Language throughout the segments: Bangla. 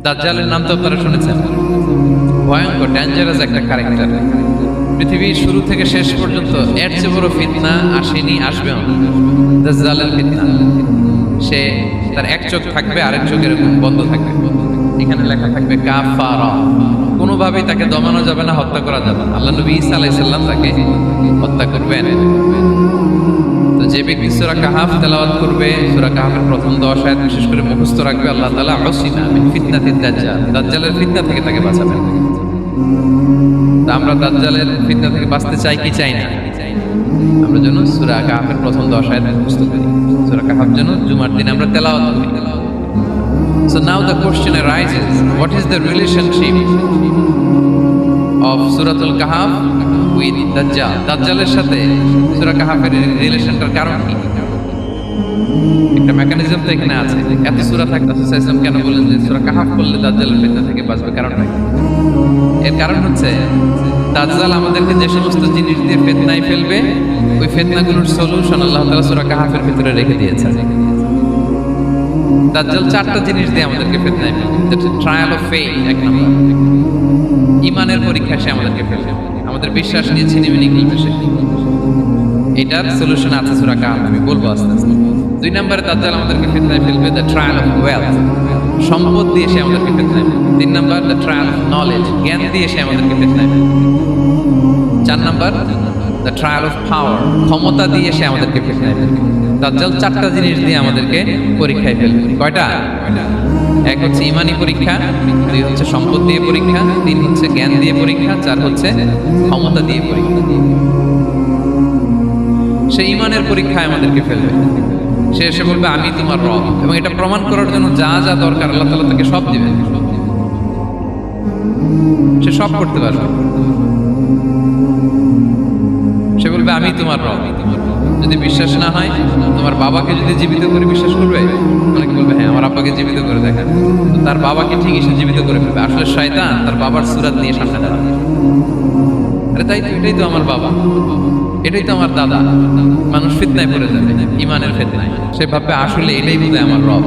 দাজ্জালের নাম তো আপনারা শুনেছেন, ভয়ঙ্কর ডেঞ্জারাস একটা ক্যারেক্টার। পৃথিবীর শুরু থেকে শেষ পর্যন্ত এর চেয়ে বড় ফিতনা আসেনি, আসবেও না। দাজ্জালের ফিতনা, সে তার এক চোখ থাকবে, আরেক চোখ এরকম বন্ধ থাকবে, এখানে লেখা থাকবে কাফারা। কোনোভাবেই তাকে দমানো যাবে না, হত্যা করা যাবে না। আল্লাহ নবী ঈসা আলাইহিস সালাম তাকে হত্যা করবেন। তো যে ব্যক্তি সূরা কাহাফ তেলাওয়াত করবে, সূরা কাহাফের প্রথম 10 আয়াত বিশেষ করে মুখস্থ রাখবে, আল্লাহ তাআলা উসিমা মিন ফিতনাতিদ দাজ্জাল, দাজ্জালের ফিতনা থেকে তাকে বাঁচাবেন। তা আমরা দাজ্জালের ফিতনা থেকে বাঁচতে চাই কি চাই না? আমরা যেন সূরা কাহাফের প্রথম 10 আয়াত মুখস্থ করি, সূরা কাহাফ যেন জুমার দিন আমরা তেলাওয়াত করি। So now the question arises, what is the relationship of Suratul Kahf with Dajjal? দাজ্জালের সাথে সূরা কাহাফের রিলেশনটার কারণ কি? একটা মেকানিজম তো এখানে আছে। এত সূরা থাকতে রাসূল সাল্লাল্লাহু আলাইহি ওয়াসাল্লাম কেন বলেন যে সূরা কাহাফ পড়লে দাজ্জালের ফিতনা থেকে বাঁচবে? কারণটা কি? এর কারণ হচ্ছে দাজ্জাল আমাদেরকে যে সমস্ত জিনিস দিয়ে ফিতনায় ফেলবে, ওই ফিতনাগুলোর সলিউশন আল্লাহ তাআলা সূরা কাহাফের ভিতরে রেখে দিয়েছেন। দাজ্জাল 4টা জিনিস দিয়ে আমাদেরকে ফিতনায় ফেলবে। ট্রায়াল অফ ফেইথ, এক নম্বর। ঈমানের পরীক্ষা সে আমাদেরকে ফেলবে, আমাদের বিশ্বাস নিয়ে ছিনিমিনি খেলবে সে। এটার সলিউশন আছে সূরা কাহাফ, আমি বলবো আস্তে আস্তে। 2 নম্বরে দাজ্জাল আমাদেরকে ফিতনায় ফেলবে দ্য ট্রায়াল অফ ওয়েলথ, সম্পদ দিয়ে সে আমাদেরকে ফিতনায় ফেলবে। 3 নম্বর দ্য ট্রায়াল অফ নলেজ, জ্ঞান দিয়ে সে আমাদেরকে ফিতনায় ফেলবে। 4 নম্বর দ্য ট্রায়াল অফ পাওয়ার, ক্ষমতা দিয়ে সে আমাদেরকে ফিতনায় ফেলবে। দাজ্জাল 4টা জিনিস দিয়ে আমাদেরকে পরীক্ষায় ফেলবে। কয়টা? এক হচ্ছে ইমানি পরীক্ষা, 2 হচ্ছে সম্পদ দিয়ে পরীক্ষা, 3 হচ্ছে জ্ঞান দিয়ে পরীক্ষা, 4 হচ্ছে ক্ষমতা দিয়ে পরীক্ষা। সে ইমানের পরীক্ষায় আমাদেরকে ফেলবে। সে এসে বলবে আমি তোমার রব, এবং এটা প্রমাণ করার জন্য যা যা দরকার আল্লাহ তাআলা তাকে সব দিবেন, সে সব করতে পারবে। সে বলবে আমি তোমার রব। যদি বিশ্বাস না হয়, তোমার বাবাকে যদি জীবিত করে বিশ্বাস করবে? অনেকে বলবে হ্যাঁ আমার আব্বাকে জীবিত করে দেখান। তার বাবাকে ঠিকই সে জীবিত করে ফেলবে। আসলে শয়তান তার বাবার সূরত নিয়ে সামনে দাঁড়াবে। আরে তাই তো, এটাই তো আমার বাবা, এটাই তো আমার দাদা। মানুষ ফিতনায় পড়ে যাবে, ইমানের ফিতনায়। সে ভাববে আসলে এটাই বোধহয় আমার রব,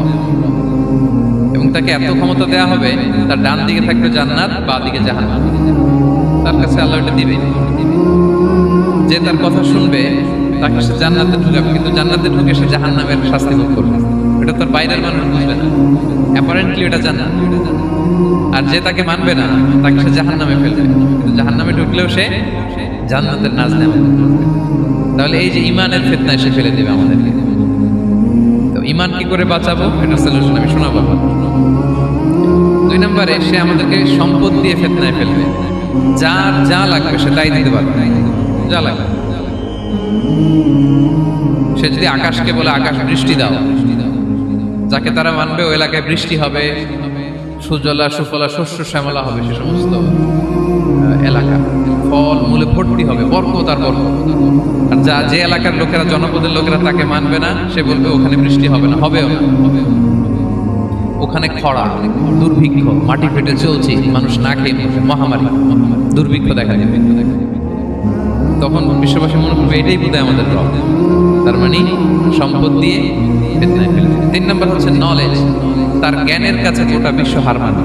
এবং তাকে এত ক্ষমতা দেয়া হবে, তার ডান দিকে থাকবে জান্নাত, বাঁ দিকে জাহান্নাম। তার কাছে আল্লাহ এটা দিবে। যে তার কথা শুনবে তাকে সে জান্নাতে ঢুকাবে, কিন্তু জান্নাতে ঢুকে সে জাহান্নামের শাস্তি ভোগ করবে। এটা তার বাইরের মানুষ বুঝবে না, অ্যাপারেন্টলি এটা জান্নাত। আর যে তাকে মানবে না তাকে সে জাহান্নামে ফেলবে, কিন্তু জাহান্নামে ঢুকলেও সে জান্নাতের নাজ নেবে। তাহলে এই যে ইমানের ফিতনায় সে ফেলে দেবে আমাদেরকে। তো ইমান কি করে বাঁচাবো, এটা সলিউশন আমি শোনাবো। 2 নম্বরে সে আমাদেরকে সম্পদ দিয়ে ফিতনায় ফেলবে। যার যা লাগবে সে তাই দিতে পারবে, যা লাগবে। সে যদি আকাশকে বলে আকাশ বৃষ্টি দাও, যাকে তারা মানবে ওই এলাকায় বৃষ্টি হবে, সুজলা সুফলা শস্য শ্যামলা হবে, সে সমস্ত এলাকা ফল মূলে ভর্তি হবে, বরকত আর বরকত। আর যে এলাকার লোকেরা, জনপদের লোকেরা তাকে মানবে না, সে বলবে ওখানে বৃষ্টি হবে না, হবেও না। ওখানে খরা, দুর্ভিক্ষ, মাটি ফেটে চলছে, মানুষ না খেয়ে মরবে, মহামারী, দুর্ভিক্ষ দেখা দেবে। তখন বিশ্ববাসী মনে করবে এটাই বোধহয় আমাদের রব। তার মানে সম্পদ দিয়ে ফিতনায় ফেলবে। 3 নম্বর হচ্ছে নলেজ, তার জ্ঞানের কাছে গোটা বিশ্ব হার মানবে।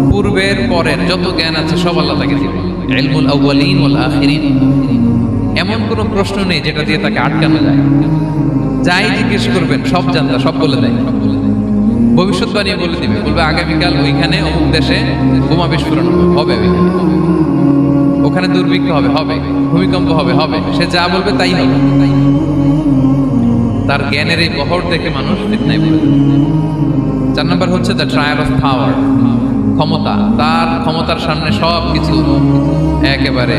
পূর্বের পরের যত জ্ঞান আছে সব আল্লাহ তাকে দিবে। ইলমুল আউয়ালিন ওয়াল আখিরিন, এমন কোনো প্রশ্ন নেই যেটা দিয়ে তাকে আটকানো যায়। যাই জিজ্ঞেস করবেন সব জানতা, সব বলে দেয়। ভবিষ্যৎবাণী বলে দিবে, বলবে আগামীকাল ওইখানে অমুক দেশে বোমা বিস্ফোরণ হবে, ওখানে দুর্ভিক্ষ হবে, হবে ভূমিকম্প হবে, হবে। সে যা বলবে তাই হবে। তার জ্ঞানের এই বহর দেখে মানুষ ফিতনায় পড়ে যাবে। 4 নম্বর হচ্ছে দ্য ট্রায়াল অফ পাওয়ার, ক্ষমতা। তার ক্ষমতার সামনে সব কিছু একেবারে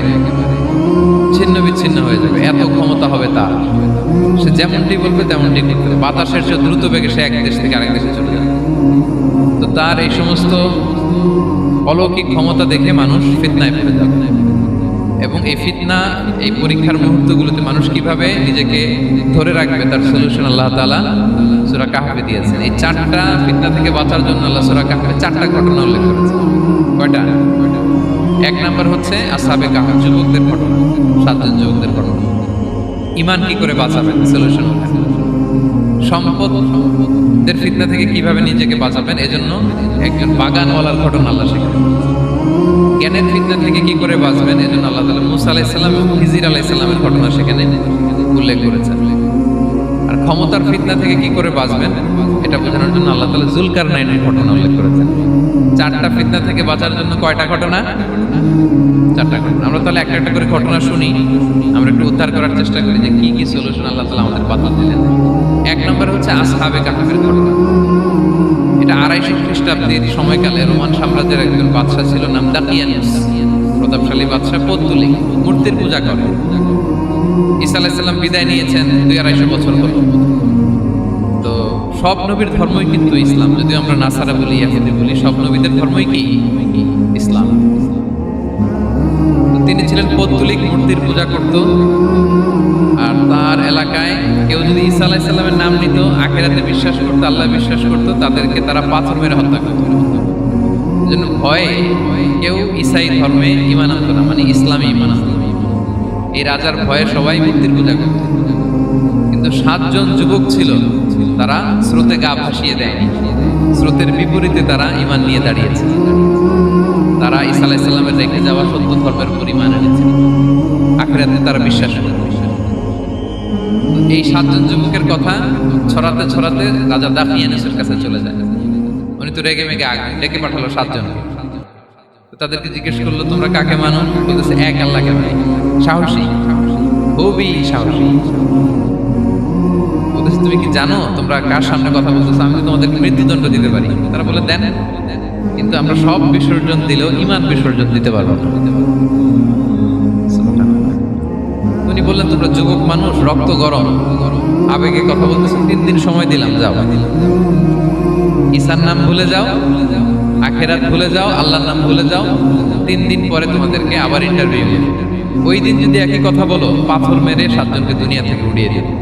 ছিন্ন বিচ্ছিন্ন হয়ে যাবে, এত ক্ষমতা হবে তার। সে যেমনটি বলবে তেমনটি করতে হবে। বাতাসের চেয়ে দ্রুত বেগে সে এক দেশ থেকে আরেক দেশে চলে যাবে। তো তার এই সমস্ত অলৌকিক ক্ষমতা দেখে মানুষ ফিতনায় পড়ে যাবে। এবং এই ফিতনা, এই পরীক্ষার মুহূর্তগুলোতে মানুষ কিভাবে নিজেকে ধরে রাখবে তার সলিউশন আল্লাহ তাআলা সূরা কাহফে দিয়েছেন। এই 4টা ফিতনা থেকে বাঁচার জন্য আল্লাহ সূরা কাহফে 4টা ঘটনা উল্লেখ করেছেন। কয়টা? 1 নম্বর হচ্ছে আসহাবে কাহফ, যুবকদের ঘটনা, 7 জন যুবকদের ঘটনা। ইমান কি করে বাঁচাবেন, সলিউশন। সম্পদের ফিতনা থেকে কিভাবে নিজেকে বাঁচাবেন, এজন্য একজন বাগানওয়ালার ঘটনা আল্লাহ শেখান। জ্ঞানের ফিতনা থেকে কি করে বাঁচবেন, এজন্য আল্লাহ তাআলা মুসা আলাইহিস সালাম এবং খিজির আলাইহিস সালামের ঘটনা সেখানে উল্লেখ করেছেন। আর ক্ষমতার ফিতনা থেকে কি করে বাঁচবেন এটা বোঝানোর জন্য আল্লাহ তাআলা যুলকারনাইনের ঘটনা উল্লেখ করেছেন। চারটা ফিতনা থেকে বাঁচার জন্য কয়টা ঘটনা? চারটা ঘটনা। আমরা তাহলে একটা একটা করে ঘটনা শুনি, আমরা একটু উদ্ধার করার চেষ্টা করি যে কি কি সলিউশন আল্লাহ তাআলা আমাদের বাতলা দিলেন। এক নম্বর হচ্ছে আসহাবে কাহফের ঘটনা। এটা 250 খ্রিস্টাব্দের সময়কালে রোমান সাম্রাজ্যের একজন বাদশা ছিল, নাম দাকিয়ানুস। প্রতাপশালী বাদশা, পৌত্তলিক, মূর্তির পূজা করে। ঈসা আলাইহিস সালাম বিদায় নিয়েছেন 200-250 বছর হলো। তো সব নবীর ধর্মই কিন্তু ইসলাম, যদিও আমরা নাসারা বলি, ইহুদি বলি, সব নবীদের ধর্মই কি ইসলাম। তিনি ছিলেন পৌত্তলিক, মূর্তির পূজা করত। আর তার এলাকায় কেউ যদি ঈসা আলাইহিস সালামের নাম নিত, আখিরাতে বিশ্বাস করতো, আল্লাহ বিশ্বাস করতো, তাদেরকে তারা পাথর মেরে হত্যা করত। এজন্য ভয়ে কেউ ঈসাই ধর্মে ঈমান আনতো না, মানে ইসলামে ঈমান আনতো না। এই রাজার ভয়ে সবাই মূর্তির পূজা করত। কিন্তু 7 জন যুবক ছিল, তারা স্রোতে গা ভাসিয়ে দেয়নি। স্রোতের বিপরীতে তারা ঈমান নিয়ে দাঁড়িয়েছে। তারা ঈসা আলাইহিস সালামের রেখে যাওয়া সত্য ধর্মের উপর ঈমান এনেছে, আখিরাতে তারা বিশ্বাস করে। এই 7 জন যুবকের কথা ছড়াতে ছড়াতে রাজা দাকিয়ানুসের কাছে চলে যায়। উনি তো রেগে মেগে ডেকে পাঠালো 7 জনকে। তাদেরকে জিজ্ঞেস করলো, তোমরা কাকে মানো? বলতেছে এক আল্লাহকে মানি। সাহসী, খুবই সাহসী। বলতেছে তুমি কি জানো তোমরা কার সামনে কথা বলতেছো? আমি তোমাদের মৃত্যুদণ্ড দিতে পারি। তারা বলে দেন, কিন্তু আমরা সব বিসর্জন দিলেও ঈমান বিসর্জন দিতে পারবো না। উনি বললেন, তোমরা যুবক মানুষ, রক্ত গরম, আবেগে কথা বলতেছো, 3 দিন সময় দিলাম, যাও। ঈসার নাম ভুলে যাও, আখিরাত ভুলে যাও, আল্লাহর নাম ভুলে যাও। 3 দিন পরে তোমাদেরকে আবার ইন্টারভিউ নেবে। ওই দিন যদি একই কথা বলো, পাথর মেরে 7 জনকে দুনিয়া থেকে উড়িয়ে দেবে।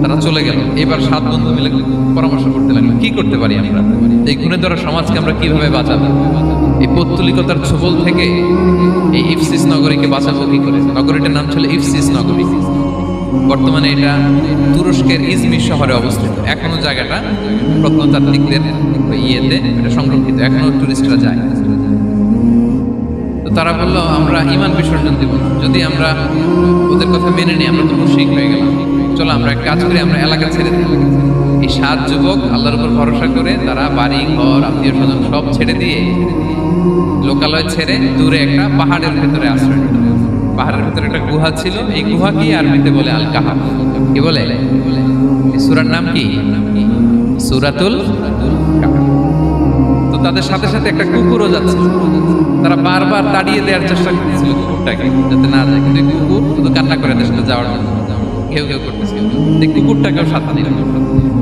তারা চলে গেল। এবার 7 বন্ধু মিলে পরামর্শ করতে লাগলো, কি করতে পারি আমরা, এই গুণে ধরা সমাজকে আমরা কিভাবে বাঁচাবো, এই পৌত্তলিকতার ছোবল থেকে এই ইফসিস নগরীকে বাঁচাবো কি করে। নগরীটার নাম ছিল ইফসিস নগরী। বর্তমানে এটা তুরস্কের ইজমির শহরে অবস্থিত। এখনো জায়গাটা প্রত্নতাত্ত্বিকদের ইয়েতে এটা সংরক্ষিত, এখনো টুরিস্টরা যায়। তো তারা বললো, আমরা ঈমান বিসর্জন দিব না, যদি আমরা ওদের কথা মেনে নিই আমরা তো মুশরিক হয়ে গেলাম। চলো আমরা এক কাজ করি, আমরা এলাকা ছেড়ে দিই। এই 7 যুবক আল্লাহর উপর ভরসা করে তারা বাড়ি ঘর আত্মীয় স্বজন সব ছেড়ে দিয়ে, লোকালয় ছেড়ে দূরে একটা পাহাড়ের ভেতরে আশ্রয় নিল। পাহাড়ের ভেতরে একটা গুহা ছিল। এই গুহা কি আরবিতে বলে আল কাহাফ। কি বলে? এই সূরার নাম কি? সূরাতুল কাহাফ। তো তাদের সাথে সাথে একটা কুকুরও যাচ্ছে। তারা বারবার তাড়িয়ে দেওয়ার চেষ্টা করতেছিল কুকুরটাকে, যাতে না যায়, কিন্তু কুকুর শুধু কান্না করে তার সাথে যাওয়ার জন্য ঘেউ ঘেউ করতেছিল। এই কুকুরটাকেও সাথে নিল।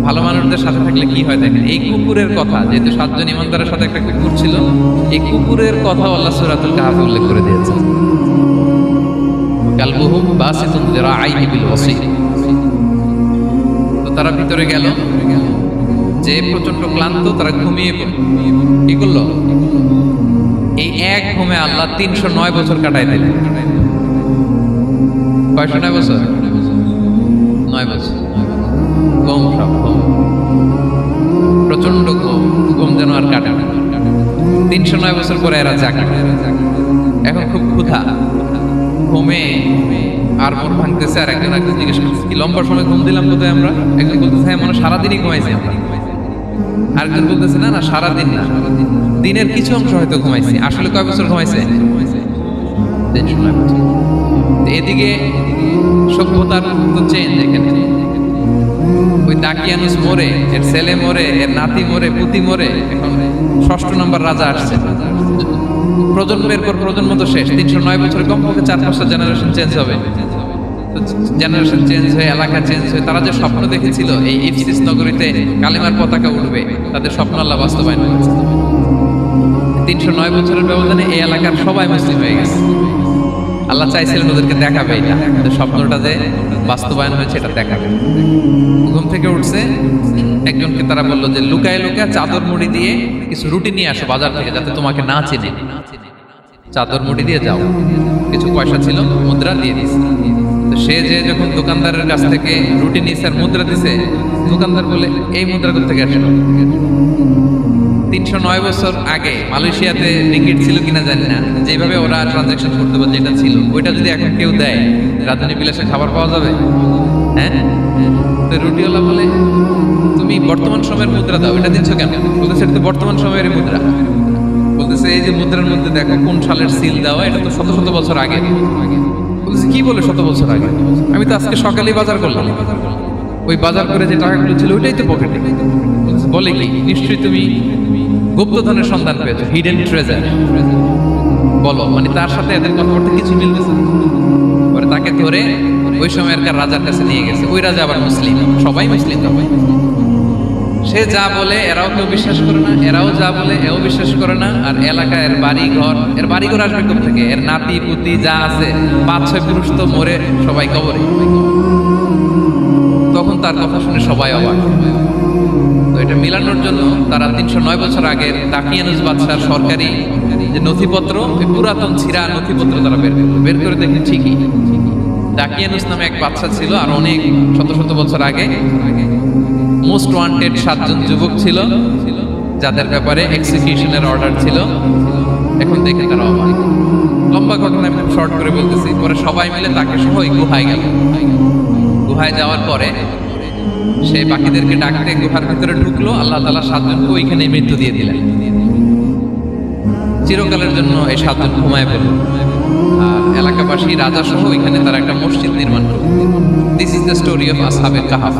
ভালো মানুষদের সাথে থাকলে কি হয় দেখেন, এই কুকুরের কথা, যেহেতু 7 জন ইমানদারের সাথে একটা কুকুর ছিল, এই কুকুরের কথা আল্লাহ সূরাতুল কাহাফে উল্লেখ করে দিয়েছে। কালবুহুম বাসিতুন যিরাআইহি বিল ওয়াসি। তো তারা ভিতরে গেল, যে প্রচন্ড ক্লান্ত, তারা ঘুমিয়ে পড়ল। কি করলো? এই এক ঘুমে আল্লাহ 309 বছর কাটাই দিলেন। কয়শো 9 বছর? 9 বছর। ঘুম, সব ঘুম, প্রচন্ড ঘুম, ঘুম যেন আর কাটে না। 309 বছর পরে এরা জাগে। এখন খুব ক্ষুধা, ঘুমে আর মন ভাঙতেছে। আর একজন জিজ্ঞেস করছে, কি লম্বা সময় ঘুম দিলাম কোথায় আমরা? একজন বলতেছে, হ্যাঁ মনে সারাদিনই ঘুমাইছি আমরা। আরেকজন বলতেছে, না না সারাদিন না, দিনের কিছু অংশ হয়তো ঘুমাইছি। আসলে কয় বছর ঘুমাইছে? 309 বছর। এদিকে সভ্যতার তো চেঞ্জ। এখানে ওই দাকিয়ানুস মরে, এর ছেলে মরে, এর নাতি মরে, পুতি মরে, এখন 6ষ্ঠ নম্বর রাজা আসছে। প্রজন্মের পর প্রজন্ম তো শেষ। 309 বছরে কমপক্ষে 4-5টা জেনারেশন চেঞ্জ হবে। জেনারেশন চেঞ্জ হয়ে, এলাকা চেঞ্জ হয়ে, তারা যে স্বপ্ন দেখেছিল এই ইফসিস নগরীতে কালিমার পতাকা উঠবে, তাদের স্বপ্ন আল্লাহ বাস্তবায়ন করেছে। 309 বছরের ব্যবধানে এই এলাকার সবাই মুসলিম হয়ে গেছে। আল্লাহ চাইছিলেন ওদেরকে দেখাবে এটা, স্বপ্নটা যে বাস্তবায়ন হয়েছে এটা দেখাবে। ঘুম থেকে উঠছে, একজনকে তারা বললো যে লুকায় লুকায় চাদর মুড়ি দিয়ে কিছু রুটি নিয়ে আসো বাজার থেকে, যাতে তোমাকে না চিনে। চাদর মুড়ি দিয়ে যাও। কিছু পয়সা ছিল, মুদ্রা দিয়ে দিয়েছে। তো সে যে যখন দোকানদারের কাছ থেকে রুটি নিছে আর মুদ্রা দিছে, দোকানদার বলে এই মুদ্রা কোথা থেকে আসলো? 309 বছর আগে মালয়েশিয়াতে রিঙ্গিট ছিল কিনা জানি না, যেভাবে ওরা ট্রানজাকশন করতে পারে যেটা ছিল ওইটা যদি এখন কেউ দেয়, রাজধানী বিলাসে খাবার পাওয়া যাবে? হ্যাঁ। তো রুটিওয়ালা বলে তুমি বর্তমান সময়ের মুদ্রা দাও, এটা দিচ্ছ কেন? বলতেছে এটা তো বর্তমান সময়ের মুদ্রা। বলতেছে এই যে মুদ্রার মধ্যে দেখো কোন সালের সিল দেওয়া, এটা তো শত শত বছর আগে। বলতেছে কি বলে শত বছর আগে? আমি তো আজকে সকালেই বাজার করলাম, ওই বাজার করে যে টাকাগুলো ছিল ওইটাই তো পকেটে। বলে কি নিশ্চয়ই তুমি গুপ্তধনের সন্ধান পেয়েছো, হিডেন ট্রেজার। বলো, মানে তার সাথে এদের কথাবার্তা কিছু মিলতেছে। পরে তাকে ধরে ওই সময়কার রাজার কাছে নিয়ে গেছে। ওই রাজা আবার মুসলিম, সবাই মুসলিম। সে যা বলে এরাও কেউ বিশ্বাস করে না, এরাও যা বলে এও বিশ্বাস করে না। আর এলাকায় এর বাড়িঘর আসবে কোথা থেকে? এর নাতি পুতি যা আছে 5-6 পুরুষ তো মরে সবাই কবরে। তখন তার কথা শুনে সবাই অবাক। তো এটা মিলানোর জন্য তারা 309 বছর আগের দাকিয়ানুস বাদশার সরকারি যে নথিপত্র, পুরাতন ছিঁড়া নথিপত্র তারা বের করে দেখেন ঠিকই দাকিয়ানুস নামে এক বাদশা ছিল। আর অনেক শত শত বছর আগে মোস্ট ওয়ান্টেড 7 জন যুবক ছিল যাদের ব্যাপারে এক্সিকিউশনের অর্ডার ছিল। এখন দেখে তারা অবাক। লম্বা ঘটনা আমি শর্ট করে বলতেছি। পরে সবাই মিলে তাকে সহ গুহায় গেল। গুহায় যাওয়ার পরে সে বাকিদেরকে ডাকতে গুহার ভিতরে ঢুকলো। আল্লাহ তাআলা 7 জনকে ওইখানে মৃত্যু দিয়ে দিলেন। চিরকালের জন্য এই 7 জন ঘুমায় পড়ল। আর এলাকাবাসী রাজা সহ ওইখানে তারা একটা মসজিদ নির্মাণ করল। This is the story of আসহাবেল কাহাফ।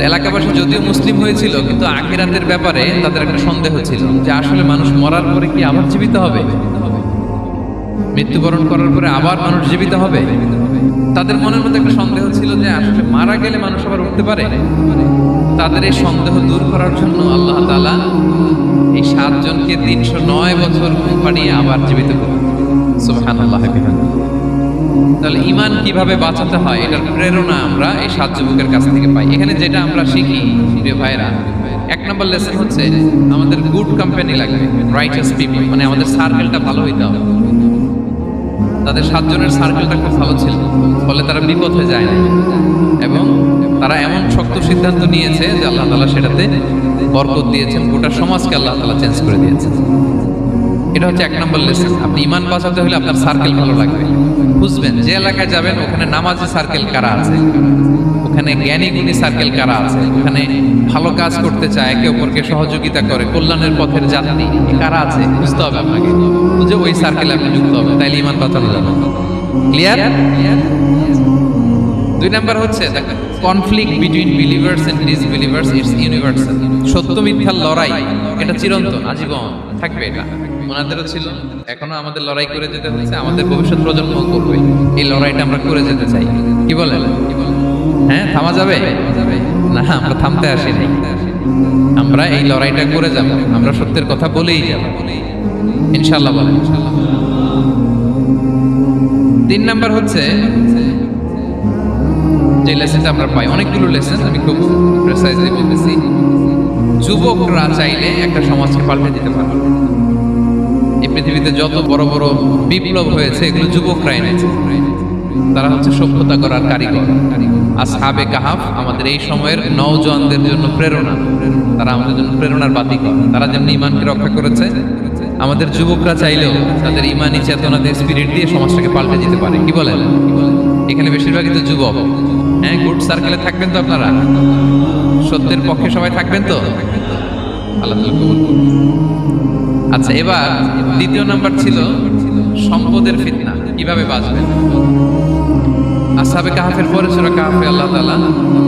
এলাকাবাসী যদিও মুসলিম হয়েছিল, কিন্তু আখিরাতের ব্যাপারে তাদের একটা সন্দেহ ছিল যে আসলে মানুষ মরার পরে কি আবার জীবিত হবে? মৃত্যুবরণ করার পরে আবার মানুষ জীবিত হবে? তাদের মনের মধ্যে একটা সন্দেহ ছিল যে আসলে মারা গেলে মানুষ আবার উঠতে পারে। তাদের এই সন্দেহ দূর করার জন্য আল্লাহ তাআলা এই 7 জনকে 309 বছর ঘুম পাড়িয়ে আবার জীবিত করলেন। সুবহানাল্লাহ। তাহলে ঈমান কিভাবে বাঁচাতে হয় এটার প্রেরণা আমরা এই 7 যুবকের কাছ থেকে পাই। এখানে যেটা আমরা শিখি প্রিয় ভাইরা, 1 নম্বর লেসন হচ্ছে আমাদের গুড কোম্পানি লাগবে, রাইটাস পিপল, মানে আমাদের সার্কেলটা ভালো হইতে হবে। তাদের 7 জনের সার্কেলটা খুব ভালো ছিল, ফলে তারা বিপথে যায় না এবং তারা এমন শক্ত সিদ্ধান্ত নিয়েছে যে আল্লাহ তাআলা সেটাতে বরকত দিয়েছেন, গোটা সমাজকে আল্লাহ তাআলা চেঞ্জ করে দিয়েছেন। এটা হচ্ছে 1 নম্বর লেসন। আপনি ঈমান বাঁচাতে হলে আপনার সার্কেল ভালো লাগবে। বুঝবেন যে এলাকায় যাবেন ওখানে নামাজি সার্কেল কারা আছে, ওখানে জ্ঞানী গুণী সার্কেল কারা আছে, ওখানে ভালো কাজ করতে চায়, একে অপরকে সহযোগিতা করে, কল্যাণের পথের যাত্রী কারা আছে বুঝতে হবে আপনাকে। বুঝে ওই সার্কেলে আপনি যুক্ত হবে, তাইলে ঈমান বাঁচানো যাবে। ক্লিয়ার? 2 নাম্বার হচ্ছে conflict between believers and disbelievers it's universal. সত্য মিথ্যার লড়াই এটা চিরন্তন, আজীবন থাকবে। এটা ওনাদেরও ছিল, এখনো আমাদের লড়াই করে যেতে হচ্ছে, আমাদের ভবিষ্যৎ প্রজন্ম করবে। এই লড়াইটা আমরা করে যেতে চাই। কি বলেন? হ্যাঁ, থামা যাবে না? আমরা থামতে আসিনি, আমরা এই লড়াইটা করে যাব। আমরা সত্যের কথা বলেই যাব ইনশাআল্লাহ। বলেন। 3 নাম্বার হচ্ছে যে লেসনটা আমরা পাই, অনেকগুলো লেসন, আমি খুব প্রেসাইজলি বলতেছি। যুবকরা চাইলে একটা সমাজকে পাল্টে দিতে পারে। এই পৃথিবীতে যত বড় বড় বিপ্লব হয়েছে এগুলো যুবকরা এনেছে। তারা হচ্ছে সভ্যতা করার কারিগর। আসহাবে কাহাফ আমাদের এই সময়ের নওজওয়ানদের জন্য প্রেরণা। তারা আমাদের জন্য প্রেরণার বাতিঘর। তারা যেমনি ঈমানকে রক্ষা করেছে, আমাদের যুবকরা চাইলেও তাদের ঈমানি চেতনা দিয়ে, স্পিরিট দিয়ে সমাজটাকে পাল্টে দিতে পারে। কি বলেন? এখানে বেশিরভাগই তো যুবক। হ্যাঁ, গুড সার্কেলে থাকবেন তো আপনারা? সত্যের পক্ষে সবাই থাকবেন তো? আল্লাহ তাআলা কবুল করুন। আচ্ছা, এবার 2 নাম্বার ছিল সম্পদের ফিতনা, কিভাবে বাঁচবেন। আসহাবে কাহাফের পরে সূরা কাহাফে আল্লাহ তাআলা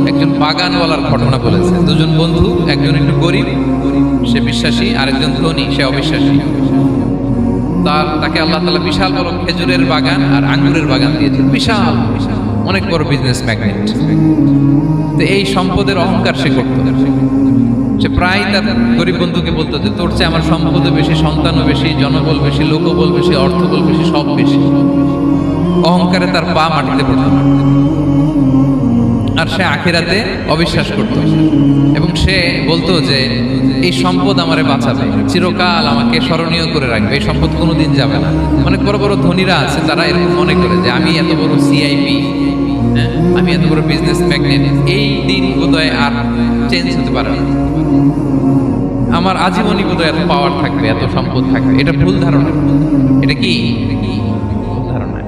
একজন বাগানওয়ালার ঘটনা বলেছে। 2 জন বন্ধু, একজন একটু গরিব, সে বিশ্বাসী, আরেকজন ধনী, সে অবিশ্বাসী। তাকে আল্লাহ তাআলা বিশাল বড় খেজুরের বাগান আর আঙ্গুরের বাগান দিয়েছেন, বিশাল অনেক বড় বিজনেস ম্যাগনেট। তো এই সম্পদের অহংকার সে করত। সে প্রায় তার গরিব বন্ধুকে বলতো যে তোর চেয়ে আমার সম্পদও বেশি, সন্তানও বেশি, জনবল বেশি, লোকবল বেশি, অর্থবল বেশি, সব বেশি। অহংকারে তার পা মাটিতে পড়ত। আর সে আখিরাতে অবিশ্বাস করত এবং সে বলতো যে এই সম্পদ আমারে বাঁচাবে, চিরকাল আমাকে স্মরণীয় করে রাখবে, এই সম্পদ কোনোদিন যাবে না। অনেক বড় বড় ধনীরা আছে তারা এরকম মনে করে যে আমি এত বড় সিআইপি, আমি এত বড় বিজনেস ম্যাগনেট, এই দিন বোধহয় আর চেঞ্জ হতে পারে না, আমার আজীবনই বোধহয় এত পাওয়ার থাকবে, এত সম্পদ থাকবে। এটা ভুল ধারণা। এটা কি ভুল ধারণা?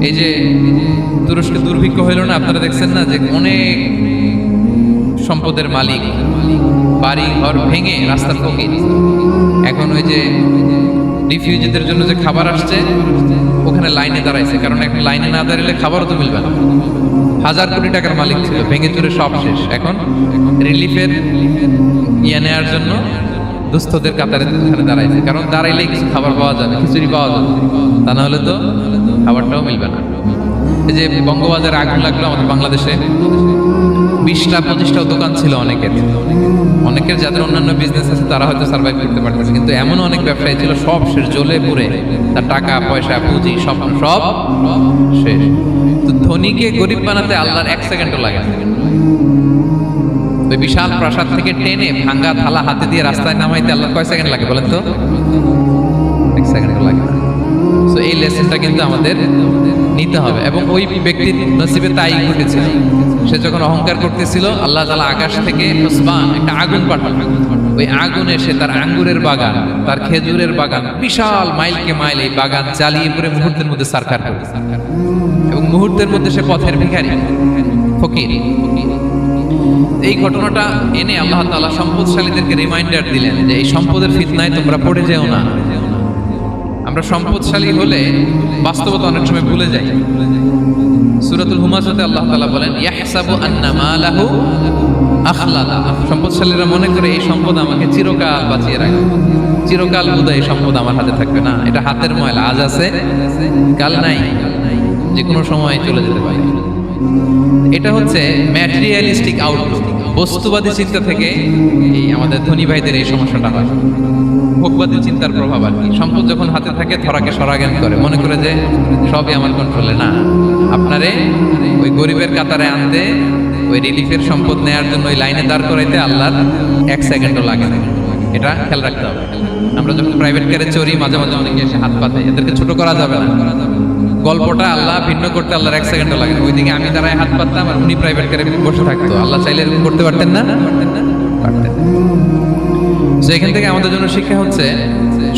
এই যে তুরস্কে দুর্ভিক্ষ হইল না, আপনারা দেখছেন না যে অনেক সম্পদের মালিক বাড়ি ঘর ভেঙে রাস্তার ফকির, এখন ওই যে রিফিউজিদের জন্য যে খাবার আসছে ওখানে লাইনে দাঁড়াইছে, কারণ এখন লাইনে না দাঁড়ালে খাবারও তো মিলবে না। 1000 কোটি টাকার মালিক ছিল, ভেঙে চুরে সব শেষ। এখন রিলিফের নেওয়ার জন্য দুস্থদের কাতারে ওখানে দাঁড়াইছে, কারণ দাঁড়াইলে কিছু খাবার পাওয়া যাবে, খিচুড়ি পাওয়া যাবে, তা না হলে তো খাবারটাও মিলবে না। এই যে বঙ্গবাজারে আগুন লাগলো আমাদের বাংলাদেশে, 20টা-25টা দোকান ছিল অনেকের যাদের অন্যান্য বিজনেস আছে তারা হয়তো সার্ভাইভ করতে পারতেছে, কিন্তু এমন অনেক ব্যবসায়ী ছিল সব শেষ, জ্বলে পুড়ে তার টাকা পয়সা পুঁজি স্বপ্ন সব শেষ। তো ধনীকে গরিব বানাতে আল্লাহর 1 সেকেন্ডও লাগে না। ওই বিশাল প্রাসাদ থেকে টেনে ভাঙ্গা থালা হাতে দিয়ে রাস্তায় নামাইতে আল্লাহ কয় সেকেন্ড লাগে বলেন তো? 1 সেকেন্ডও লাগে না। সো এই লেসনটা কিন্তু আমাদের নিতে হবে। এবং ওই ব্যক্তির নসিবে তাই ঘটেছিল, সে যখন অহংকার করতেছিল আল্লাহ তাআলা আকাশ থেকে হুসবান একটা আগুন পাঠালেন, ওই আগুন এসে তার আঙ্গুরের বাগান, তার খেজুরের বাগান, বিশাল মাইলকে মাইল এই বাগান জ্বালিয়ে পুরো মুহূর্তের মধ্যে সারখার করে, এবং মুহূর্তের মধ্যে সে পথের ভিখারি, ফকির। এই ঘটনাটা এনে আল্লাহ তাআলা সম্পদশালীদেরকে রিমাইন্ডার দিলেন যে এই সম্পদের ফিতনায় তোমরা পড়ে যেও না। আমরা সম্পদশালী হলে বাস্তবতা অনেক সময় ভুলে যাই। সূরাতুল হুমাযাতে আল্লাহ তাআলা বলেন ইয়াহসাবু আন্না মালাহু আখলাদা, সম্পদশালীরা মনে করে এই সম্পদ আমাকে চিরকাল বাঁচিয়ে রাখবে, চিরকাল বোধহয় এই সম্পদ আমার হাতে থাকবে। না, এটা হাতের ময়লা, আজ আছে কাল নাই, যে কোনো সময় চলে যেতে পারে। এটা হচ্ছে ম্যাটেরিয়ালিস্টিক আউটলুক, বস্তুবাদী চিন্তা থেকে এই আমাদের ধনী ভাইদের এই সমস্যাটা হয়, ভোগবাদী চিন্তার প্রভাব আর কি। সম্পদ যখন হাতে থাকে ধরাকে সরাজ্ঞান করে, মনে করে যে সবই আমার কন্ট্রোলে। না, আপনারে ওই গরিবের কাতারে আনতে, ওই রিলিফের সম্পদ নেয়ার জন্য ওই লাইনে দাঁড় করাইতে আল্লাহর 1 সেকেন্ডও লাগে না। এটা খেয়াল রাখতে হবে। আমরা যখন প্রাইভেট কারে চড়ি মাঝে মাঝে অনেকে এসে হাত পাতে, এদেরকে ছোট করা যাবে না। গল্পটা আল্লাহ ভিন্ন করতে আল্লাহর 1 সেকেন্ডও লাগে না। ওইদিকে আমি দাঁড়ায় হাত পাততাম আর উনি প্রাইভেট কারে বসে থাকতো। আল্লাহ চাইলে এরকম করতে পারতেন না? পারতেন। তো এখান থেকে আমাদের জন্য শিক্ষা হচ্ছে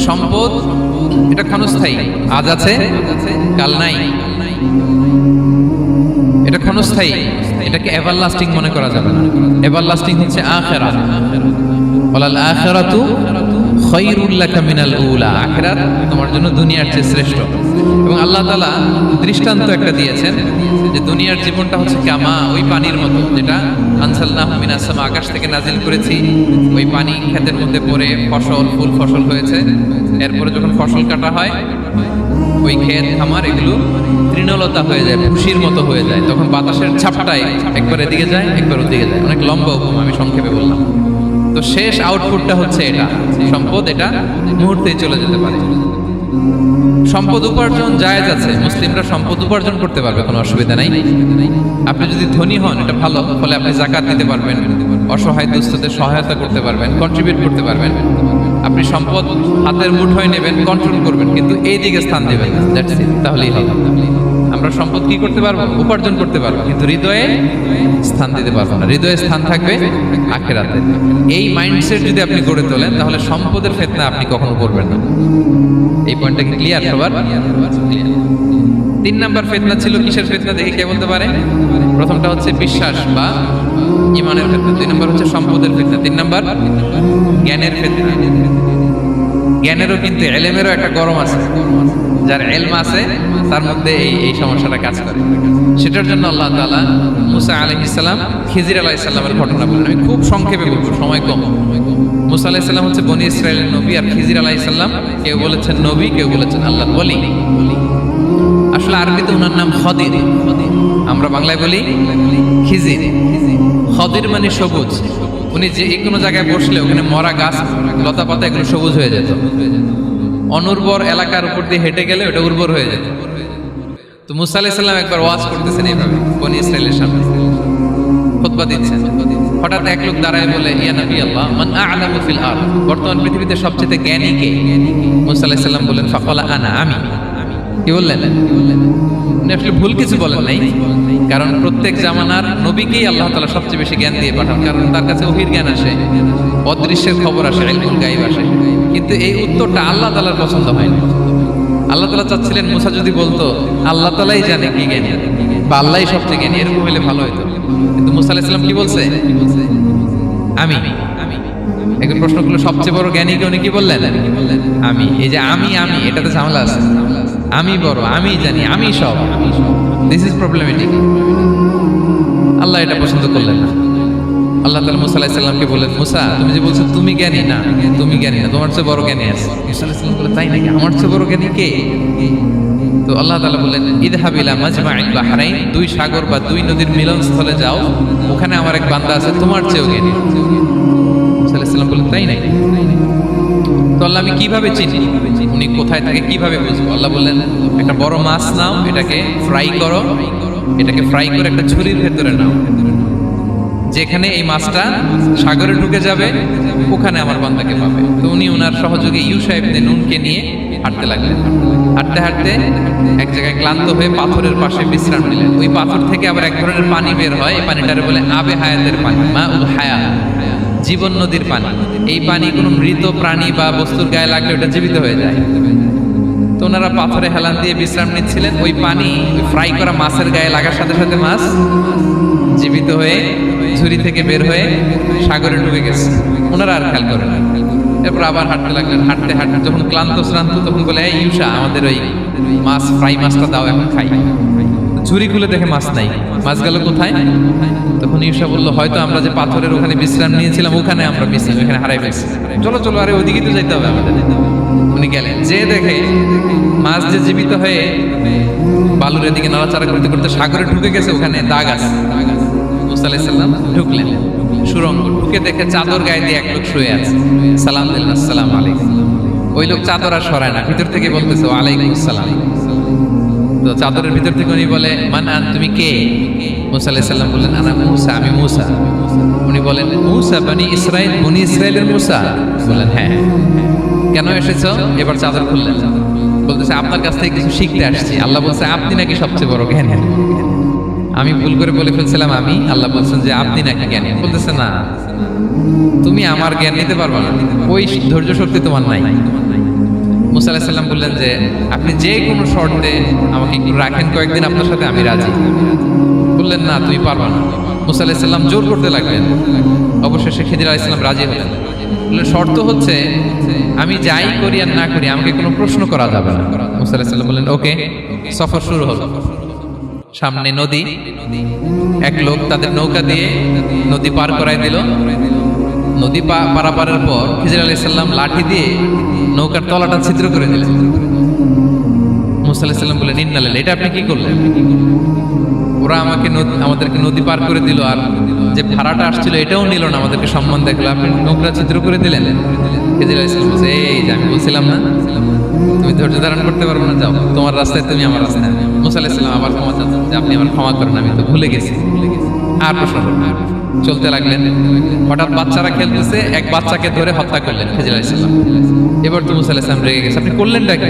সম্পদ এটা ক্ষণস্থায়ী, আজ আছে কাল নাই, এটা ক্ষণস্থায়ী, এটাকে এভারলাস্টিং মনে করা যাবে না। এভারলাস্টিং হচ্ছে আখিরাত। ওয়ালাল আখিরাতু খায়রুল লাকা মিনাল উলা, আখিরাত তোমার জন্য দুনিয়ার চেয়ে শ্রেষ্ঠ। এবং আল্লাহ তাআলা দৃষ্টান্ত একটা দিয়েছেন যে দুনিয়ার জীবনটা হচ্ছে কামা, ওই পানির মতো, যেটা আনসালনাহু মিনাস সামা, আকাশ থেকে নাজিল করেছি। ওই পানি ক্ষেতের মধ্যে পড়ে ফসল, ফুল ফসল হয়েছে, এরপরে যখন ফসল কাটা হয় ওই ক্ষেত খামার এগুলো তৃণলতা হয়ে যায়, ভুসির মতো হয়ে যায়, তখন বাতাসের ছাপটায় একবার এদিকে যায় একবার ওদিকে যায়। অনেক লম্বা উপমা, আমি সংক্ষেপে বললাম। তো শেষ আউটপুটটা হচ্ছে এটা, সম্পদ এটা মুহূর্তেই চলে যেতে পারে। সম্পদ উপার্জন জায়েজ আছে, মুসলিমরা সম্পদ উপার্জন করতে পারবে, কোনো অসুবিধা নাই। আপনি যদি ধনী হন এটা ভালো, ফলে আপনি যাকাত দিতে পারবেন, অসহায় দুস্থদের সহায়তা করতে পারবেন, কন্ট্রিবিউট করতে পারবেন। আপনি সম্পদ হাতের মুঠোয় নেবেন, কন্ট্রোল করবেন, কিন্তু এই দিকে স্থান দেবেন না, দ্যাটস ইট, তাহলেই হবে। আমরা সম্পদ কি করতে পারবো? উপার্জন করতে পারবো, কিন্তু হৃদয়ে স্থান দিতে পারবো না। হৃদয়ে স্থান থাকবে আখিরাতে। এই মাইন্ডসেট যদি আপনি গড়ে তোলেন তাহলে সম্পদের ফিতনা আপনি কখনো করবেন না। এই পয়েন্টটা কি ক্লিয়ার সবার? 3 নাম্বার ফিতনা ছিল কিসের ফিতনা দেখি কে বলতে পারে? প্রথমটা হচ্ছে বিশ্বাস বা ঈমানের ফিতনা, 2 নাম্বার হচ্ছে সম্পদের ফিতনা, 3 নাম্বার জ্ঞানের ফিতনা। জ্ঞানেরও কিন্তু ইলমেরও একটা গরম আছে, যার ইলম আছে তার মধ্যে এই সমস্যাটা কাজ করে। সেটার জন্য আল্লাহ তাআলা মুসা আলাইহিস সালাম, খিজির আলাইহিস সালামের ঘটনা বলেন। আমি খুব সংক্ষেপে বলবো, সময় কম। মুসা আলাইহিস সালাম হচ্ছে বনি ইসরাইলের নবী, আর খিজির আলাইহিস সালাম কেউ বলেছেন নবী, কেউ বলেছেন আল্লাহর ওলি। আসলে আরবিতে ওনার নাম খদির, আমরা বাংলায় বলি খিজির। খদির মানে সবুজ। উনি যে কোনো জায়গায় বসলে ওখানে মরা গাছ, লতা পাতা এগুলো সবুজ হয়ে যেত। অনুর্বর এলাকার উপর দিয়ে হেঁটে গেলে ওটা উর্বর হয়ে যেত। তো মুসা আলাইহিস সালাম একবার ওয়াজ করতেছেন এইভাবে বনি ইসরাইলের সামনে, খুতবা দিচ্ছেন। হঠাৎ এক লোক দাঁড়ায় বলে, ইয়া নবী আল্লাহ, মান আ'লামু ফিল আরদ, বর্তমান পৃথিবীতে সবচেয়ে জ্ঞানী কে? মুসা আলাইহিস সালাম বললেন, ফাকালা আনা, আমি। কি বললেন? উনি আসলে ভুল কিছু বলেন নাই, কারণ প্রত্যেক জামানার নবীকেই আল্লাহ তাআলা সবচেয়ে বেশি জ্ঞান দিয়ে পাঠান, কারণ তার কাছে ওহীর জ্ঞান আসে, অদৃশ্যের খবর আসে, ইলমুল গায়ব আসে। কিন্তু এই উত্তরটা আল্লাহ তাআলার পছন্দ হয়নি। আল্লাহ তাআলা চাচ্ছিলেন মুসা যদি বলতো আল্লাহ তাআলাই জানে কি জ্ঞানী, বা আল্লাহই সবচেয়ে জ্ঞানী, এরকম হলে ভালো হতো। কিন্তু মুসা আলাইহিস সালাম কি বলছে? আমি। এখন প্রশ্ন করলো, সবচেয়ে বড় জ্ঞানী কে? উনি কি বললেন? আমি। এই যে আমি আমি, এটাতে ঝামেলা আছে। আমি বড়, আমি জানি, আমি সব, দিস ইজ প্রবলেমেটিক। আল্লাহ এটা পছন্দ করলেন না। আল্লাহ তাআলা মুসা আলাইহিস সালামকে বললেন, মুসা তুমি যে বলছো তুমি জ্ঞানী, না তুমি জ্ঞানী না, তোমার চেয়ে বড় জ্ঞানী আছে। মুসা আলাইহিস সালাম বললেন, তাই নাকি? আমার চেয়ে বড় জ্ঞানী কে? তো আল্লাহ তাআলা বললেন, ইযহাব ইলা মাজমা'ইল বাহরাইন, দুই সাগর বা দুই নদীর মিলনস্থলে যাও, ওখানে আমার এক বান্দা আছে তোমার চেয়েও জ্ঞানী। মুসা আলাইহিস সালাম বললেন, তাই নাকি? তো আল্লাহ, আমি কিভাবে চিনি উনি কোথায় থাকে, কিভাবে বুঝবো? আল্লাহ বললেন, একটা বড় মাছ নাও, এটাকে ফ্রাই করো, এটাকে ফ্রাই করে একটা ঝুড়ির ভেতরে নাও, যেখানে এই মাছটা সাগরে ঢুকে যাবে ওখানে আমার বান্দাকে পাবে। তো উনি ওনার সহযোগী ইউশা ইবনে নুনকে নিয়ে হাঁটতে লাগলেন। হাঁটতে হাঁটতে এক জায়গায় ক্লান্ত হয়ে পাথরের পাশে বিশ্রাম নিলেন। ওই পাথর থেকে আবার এক ধরনের পানি বের হয়, এই পানিটারে বলে আবে হায়াতের পানি, মা উল হায়াত, জীবন নদীর পানি। এই পানি কোনো মৃত প্রাণী বা বস্তুর গায়ে লাগলে ওটা জীবিত হয়ে যায়। তো ওনারা পাথরে হেলান দিয়ে বিশ্রাম নিচ্ছিলেন। ওই পানি ফ্রাই করা মাছের গায়ে লাগার সাথে সাথে মাছ জীবিত হয়ে ঝুড়ি থেকে বের হয়ে সাগরে ঢুকে গেছে। ওনারা আর খেয়াল করেন না। এরপর আবার হাঁটতে লাগলেন। হাঁটতে হাঁটতে যখন ক্লান্ত শ্রান্ত, তখন বলে, এই ইউশা, আমাদের ওই মাছ ফ্রাই মাছটা দাও, এখন খাই। ঝুড়ি খুলে দেখে মাছ নাই। মাছ গেল কোথায়? তখন ইউশা বলল, হয়তো আমরা যে পাথরের ওখানে বিশ্রাম নিয়েছিলাম ওখানে আমরা মিসিং, ওখানে হারাই ফেলছি। চলো চলো, আরে ওইদিকে তো যাইতে হবে আমাদের। উনি গেলেন, যে দেখে মাছ যে জীবিত হয়ে বালুর এদিকে নাড়াচাড়া করতে করতে সাগরে ঢুকে গেছে, ওখানে দাগ আছে। মুসা আলাইহিস সালাম ঢুকলেন সুরঙ্গ, ঢুকে দেখে চাদর গায়ে দিয়ে এক লোক শুয়ে আছে। সালাম দিলেন, আসসালামু আলাইকুম। ওই লোক চাদর আর সরায় না, ভিতর থেকে বলতেছে, ওয়ালাইকুম আসসালাম। তো চাদরের ভিতর থেকে উনি বলে, মান আন, তুমি কে? মুসা আলাইহিস সালাম বললেন, আনা মুসা, আমি মুসা। উনি বলেন, মুসা বনি ইসরাইল, বনি ইসরাইলের মুসা? বললেন, হ্যাঁ। কেন এসেছো? এবার চাদর খুললেন। বলতেছে, আপনার কাছ থেকে কিছু শিখতে আসছি। আল্লাহ বলছে, আপনি নাকি সবচেয়ে বড় জ্ঞানী। আমি ভুল করে বলে ফেলছিলাম আমি। আল্লাহ বলছেন যে আপনি নাকি জ্ঞানী। বলতেছে, না, তুমি আমার জ্ঞান নিতে পারবে না, ওই ধৈর্য শক্তি তোমার নাই। মুসা আলাইহিস সালাম বললেন যে, আপনি যে কোনো শর্তে আমাকে একটু রাখেন কয়েকদিন আপনার সাথে, আমি রাজি। বললেন, না, তুমি পারবে না। মুসা আলাইহিস সালাম জোর করতে লাগলেন। অবশেষে খিদির আলাইহিস সালাম রাজি হলেন। বললেন, শর্ত হচ্ছে আমি যাই করি আর না করি আমাকে কোনো প্রশ্ন করা যাবে না। মুসা আলাইহিস সালাম বললেন, ওকে। সফর শুরু হলো। সামনে নদী, এক লোক তাদের নৌকা দিয়ে নদী পার করাই দিল। নদী পারাপারের পর খিজির আলাইহিস সালাম লাঠি দিয়ে নৌকার তলাটা ছিদ্র করে দিলেন। মুসা আলাইহিস সালাম বললেন, ইন্না লিল্লাহি, এটা আপনি কি করলেন? ওরা আমাদেরকে নদী পার করে দিল, আর যে ভাড়াটা আসছিল এটাও নিল না, আমাদেরকে সম্মান দেখলো, আপনি নৌকা ছিদ্র করে দিলেন। খিজির আলাইহিস সালাম বলছে, এই যে আমি বলছিলাম না তুমি ধৈর্য ধারণ করতে পারবে না, যাও তোমার রাস্তায়, তুমি আমার রাস্তায়। মুসা আলাইহিস সালাম আবার ক্ষমা চান যে আপনি আমার ক্ষমা করেন, আমি তো ভুলে গেছি। আর প্রশ্ন করবেন। চলতে লাগলেন। হঠাৎ বাচ্চারা খেলতেছে, এক বাচ্চাকে ধরে হত্যা করলেন খিজির আলাইহিস সালাম। এবার তো মুসা আলাইহিস সালাম রেগে গেছে, আপনি করলেনটা কি?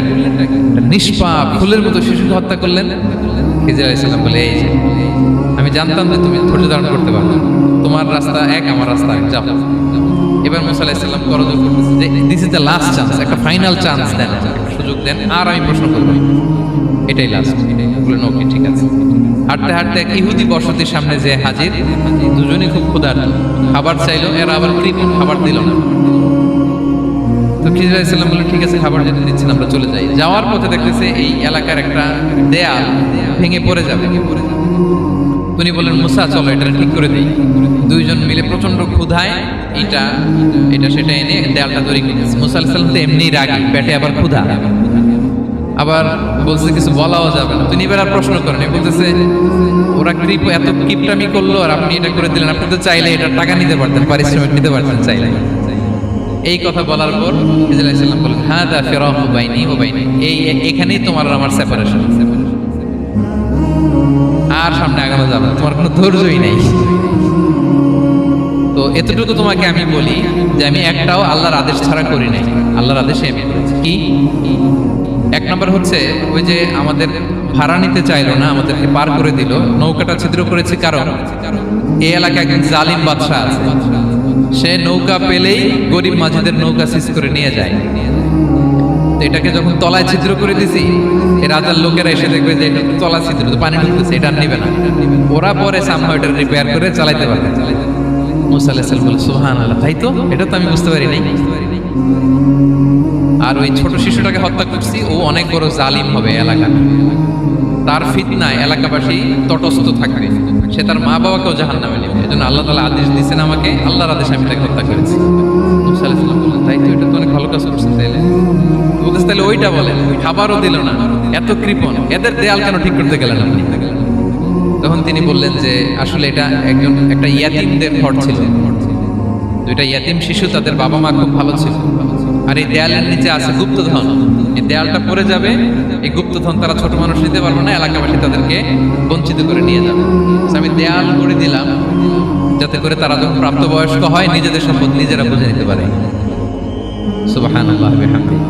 নিষ্পাপ ফুলের মতো শিশুকে হত্যা করলেন। খিজির আলাইহিস সালাম বলে, এই যে আমি জানতাম যে তুমি ধৈর্য ধারণ করতে পারবে, তোমার রাস্তা এক, আমার রাস্তা এক, যাও। এবার মুসা আলাইহিস সালাম করজোর করতেছে যে, this is the last chance, একটা ফাইনাল চান্স দেন, একটা সুযোগ দেন, আর আমি প্রশ্ন করব, এটাই লাস্ট। বললেন, ওকে, ঠিক আছে। হাঁটতে হাঁটতে এক ইহুদি বসতির সামনে যে হাজির, দুজনই খুব ক্ষুধার্ত, খাবার চাইলো, এরা আবার কৃপণ, খাবার দিল না। তো খিজির আলাইহিস সালাম বললেন, ঠিক আছে, খাবার যেতে দিচ্ছেন, আমরা চলে যাই। যাওয়ার পথে দেখতেছে এই এলাকার একটা দেয়াল ভেঙে পড়ে যাবে। উনি বললেন, মুসা চলো এটা ঠিক করে দিই। দুইজন মিলে প্রচন্ড ক্ষুধায় এটা সেটা এনে দেয়ালটা তৈরি করেছে। মুসা আলাইহিস সালাম তো এমনি রাগী, পেটে আবার ক্ষুধা, আবার বলছে কিছু বলাও যাবে না। তিনি এবার আর প্রশ্ন করেন, বলতেছে, ওরা এত কিপটামি করলো আর আপনি এটা করে দিলেন, আপনি তো চাইলে এটা টাকা নিতে পারতেন, পারিশ্রমিক নিতে পারতেন চাইলে। এই কথা বলার পর খিজির আলাইহিস সালাম বললেন, হাদা ফিরাকু বাইনি ওয়া বাইনি, এখানেই তোমার আর আমার সেপারেশন, আর সামনে আগানো যাবে না, তোমার কোনো ধৈর্যই নেই। তো এতটুকু তোমাকে আমি বলি যে আমি একটাও আল্লাহর আদেশ ছাড়া করি নাই, আল্লাহর আদেশে আমি করেছি। কি এক নম্বর হচ্ছে ওই যে আমাদের ভাড়া নিতে চাইলো না, আমাদেরকে পার করে দিল, নৌকাটা ছিদ্র করেছে কারণ এই এলাকায় একজন জালিম বাদশা আছে, সে নৌকা পেলেই গরিব মাঝিদের নৌকা সিজ করে নিয়ে যায়। তো এটাকে যখন তলায় ছিদ্র করে দিছি, এই রাজার লোকেরা এসে দেখবে যে এটা তলা ছিদ্র, তো পানি ঢুকতেছে, এটা নিবে না, ওরা পরে সামহাও এটা রিপেয়ার করে চালাইতে পারবে। মুসা আলাইহিস সালাম বলে সুবহানাল্লাহ, তাই তো, এটা তো আমি বুঝতে পারি নাই। আর ওই ছোট শিশুটাকে হত্যা করছি, ও অনেক বড় জালিম হবে এলাকা, তার ফিতনায় এলাকাবাসী তটস্থ থাকবে, সে তার মা বাবাকেও জাহান্নামে নেবে। এজন্য আল্লাহ তাআলা আদেশ দিয়েছেন আমাকে, আল্লাহর আদেশে আমি তাকে হত্যা করেছি। মুসা আলাইহিস সালাম বললেন তাই তো, এটা তো অনেক ভালো কাজ করছেন। তাহলে ওইটা বলেন, খাবারও দিল না, এত কৃপণ, এদের দেয়াল কেন ঠিক করতে গেলেন আপনি? তখন তিনি বললেন যে আসলে এটা একটা ইয়াতিমদের ঘর ছিল, দুইটা ইয়াতিম শিশু, তাদের বাবা মা খুব ভালো ছিল, আর এই দেয়ালের নিচে আছে গুপ্তধন, এই দেয়ালটা পড়ে যাবে, এই গুপ্তধন তারা ছোট মানুষ নিতে পারবে না, এলাকাবাসী তাদেরকে বঞ্চিত করে নিয়ে যাবে। আমি দেয়াল করে দিলাম যাতে করে তারা যখন প্রাপ্তবয়স্ক হয় নিজেদের সম্পদ নিজেরা বুঝে নিতে পারে। সুবহানাল্লাহ ওয়া বিহামদিহি।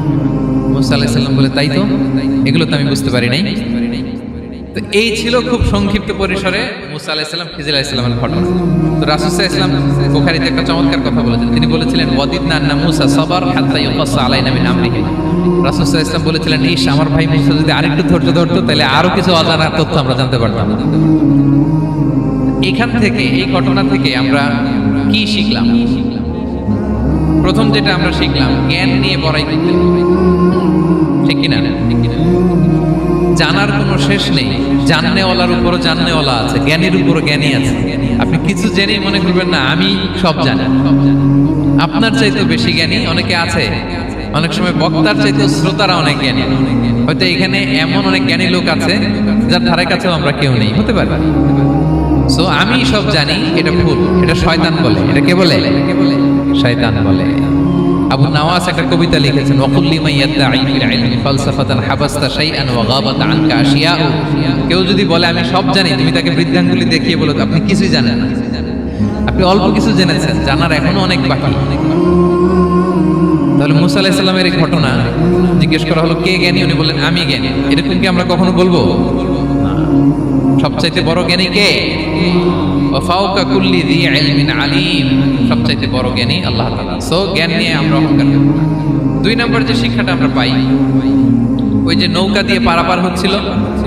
মুসা আলাইহিস সালাম বলে তাই তো, এগুলো তো আমি বুঝতে পারি নাই। তো এই ছিল খুব সংক্ষিপ্ত পরিসরে মুসা আলাইহিস সালাম খিজির আলাইহিস সালামের ঘটনা। তো রাসূল সাল্লাল্লাহু আলাইহি ওয়াসাল্লাম বুখারীতে একটা চমৎকার কথা বলেছেন, তিনি বলেছিলেন ওয়াদিদনা আন্না মুসা সাবার হাত্তা ইউকাসা আলাইনা মিন আমরিহি। রাসূল সাল্লাল্লাহু আলাইহি ওয়াসাল্লাম বলেছিলেন ইস, আমার ভাই মুসা যদি আরেকটু ধৈর্য ধরতো তাহলে আরো কিছু অজানা তথ্য আমরা জানতে পারতাম। এখান থেকে, এই ঘটনা থেকে আমরা কি শিখলাম? প্রথম যেটা আমরা শিখলাম, জ্ঞান নিয়ে বড়াই করতে, ঠিক কিনা? জানার কোনো শেষ নেই, জাননেওয়ালার উপরও জাননেওয়ালা আছে, জ্ঞানীর উপরও জ্ঞানী আছে। আপনি কিছু জেনেই মনে করবেন না আমি সব জানি, আপনার চাইতে বেশি জ্ঞানী অনেকে আছে। অনেক সময় বক্তার চাইতে শ্রোতারা অনেক জ্ঞানী। হয়তো এখানে এমন অনেক জ্ঞানী লোক আছে যার ধারে কাছেও আমরা কেউ নেই, হতে পারে। সো আমি সব জানি, এটা ভুল, এটা শয়তান বলে। এটা কে বলে? শয়তান বলে। আবু নাওয়াস একটা কবিতা লিখেছেন, ওয়াকুল্লি মান ইয়াদঈ ফিল ইলমি ফালসাফাতান হাবাসতা শাইআন ওয়া গাবাত আনকা আশিয়াউ। কেউ যদি বলে আমি সব জানি, তুমি তাকে বৃদ্ধাঙ্গুলি দেখিয়ে বলো আপনি কিছুই জানেন না, আপনি অল্প কিছু জেনেছেন, জানার এখনো অনেক বাকি। তাহলে মুসা আলাইহিস সালামের এই ঘটনা জিজ্ঞেস করা হলো কে জ্ঞানী, উনি বললেন আমি জ্ঞানী। এরকম কি আমরা কখনো বলবো? সবচাইতে বড় জ্ঞানী কে? ওয়া ফাওকা কুল্লি যী ইলমিন আলীম, সবচাইতে বড় জ্ঞানী আল্লাহ তাআলা। সো জ্ঞান নিয়ে আমরা অহংকার করব না। দুই নম্বর যে শিক্ষাটা আমরা পাই, ওই যে নৌকা দিয়ে পারাপার হচ্ছিল,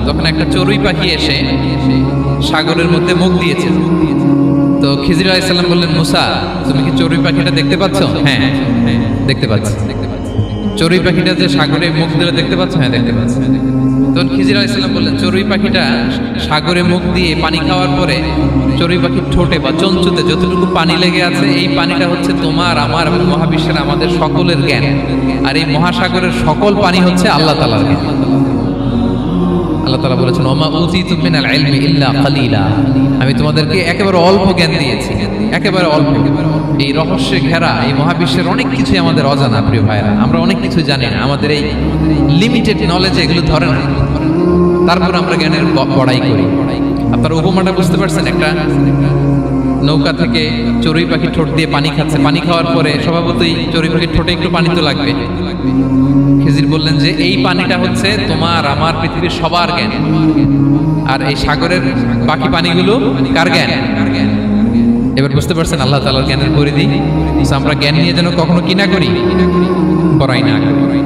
তখন একটা চড়ুই পাখি এসে সাগরের মধ্যে মুখ দিয়েছে। তো খিজির আলাইহিস সালাম বললেন মুসা, তুমি কি চড়ুই পাখিটা দেখতে পাচ্ছ? হ্যাঁ দেখতে পাচ্ছি। চড়ুই পাখিটা যে সাগরে মুখ দিলে দেখতে পাচ্ছ? হ্যাঁ দেখতে পাচ্ছি। তখন খিজির আলাইহিস সালাম বললেন চড়ুই পাখিটা সাগরে মুখ দিয়ে পানি খাওয়ার পরে চড়ুই পাখির ঠোঁটে বা চঞ্চুতে যতটুকু পানি লেগে আছে, এই পানিটা হচ্ছে তোমার আমার এবং মহাবিশ্বের আমাদের সকলের জ্ঞান, আর এই মহাসাগরের সকল পানি হচ্ছে আল্লাহ তাআলার জ্ঞান। আল্লাহ তাআলা বলেছেন ওমা উতিতু মিনাল ইলমি ইল্লা কালিলা, আমি তোমাদেরকে একেবারে অল্প জ্ঞান দিয়েছি, একেবারে অল্প। এই রহস্যে ঘেরা এই মহাবিশ্বের অনেক কিছুই আমাদের অজানা। প্রিয় ভাইরা, আমরা অনেক কিছু জানি না, আমাদের এই লিমিটেড নলেজে এগুলো ধরে না, তারপর আমরা জ্ঞানের বড়াই করি। আপনারা উপমাটা বুঝতে পারছেন? একটা নৌকা থেকে চড়ুই পাখি ঠোঁট দিয়ে পানি খাচ্ছে, পানি খাওয়ার পরে স্বভাবতই চড়ুই পাখির ঠোঁটে একটু পানি তো লাগবে। খিজির বললেন যে এই পানিটা হচ্ছে তোমার আমার পৃথিবীর সবার জ্ঞান, আর এই সাগরের বাকি পানিগুলো কার জ্ঞান? এবার বুঝতে পারছেন আল্লাহ তাআলার জ্ঞানের পরিধি। আমরা জ্ঞান নিয়ে যেন কখনো কি না করি, বড়াই না করি।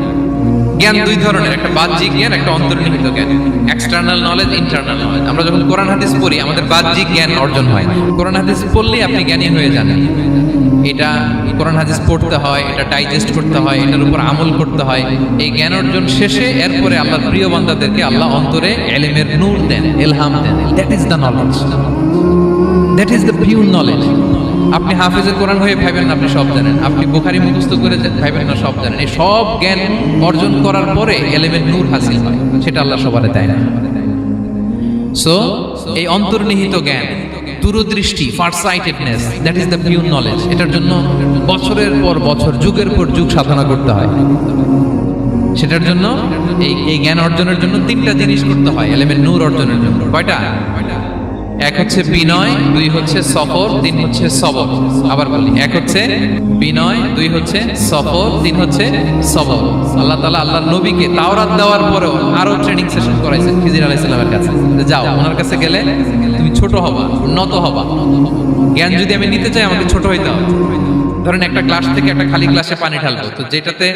জ্ঞান দুই ধরনের, একটা বাহ্যিক জ্ঞান, একটা অন্তর্নিহিত জ্ঞান, এক্সটার্নাল নলেজ, ইন্টারনাল নলেজ। আমরা যখন কোরআন হাদিস পড়ি আমাদের বাহ্যিক জ্ঞান অর্জন হয়। কোরআন হাদিস পড়লেই আপনি জ্ঞানী হয়ে যান। এটা কোরআন হাদিস পড়তে হয়, এটা ডাইজেস্ট করতে হয়, এটার উপর আমল করতে হয়। এই জ্ঞান অর্জন শেষে এরপরে আল্লাহর প্রিয় বান্দাদেরকে আল্লাহ অন্তরে ইলমের নূর দেন, ইলহাম দেন। That is the knowledge, that is the pure knowledge. আপনি হাফেজে কোরআন হয়ে ভাবেন না আপনি সব জানেন, আপনি বুখারী মুখস্থ করে ভাবেন না সব জানেন। এই সব জ্ঞান অর্জন করার পরে ইলমের নূর হাসিল হয়, সেটা আল্লাহ সবারে দেয় না। সো এই অন্তর্নিহিত জ্ঞান, দূরদৃষ্টি, farsightedness, that is the pure knowledge. এটার জন্য বছরের পর বছর, যুগের পর যুগ সাধনা করতে হয়। সেটার জন্য এই জ্ঞান অর্জনের জন্য তিনটা জিনিস করতে হয় ইলমের নূর অর্জনের জন্য। কয়টা? এক হচ্ছে বিনয়, দুই হচ্ছে সফর, তিন হচ্ছে সবর। আবার বলি, এক হচ্ছে বিনয়, দুই হচ্ছে সফর, তিন হচ্ছে সবর। আল্লাহ তাআলা আল্লাহর নবীকে তাওরাত দেওয়ার পরেও আরো ট্রেনিং সেশন করাইছেন খিজির আলাইহিস সালামের কাছে। যে যাও, ওনার কাছে গেলে তুমি ছোট হবা, নত হবা। জ্ঞান যদি আমি নিতে চাই, আমাকে ছোট হইতে হবে। ধরেন একটা গ্লাস থেকে একটা খালি গ্লাসে পানি ঢালবো, তো যেটাতে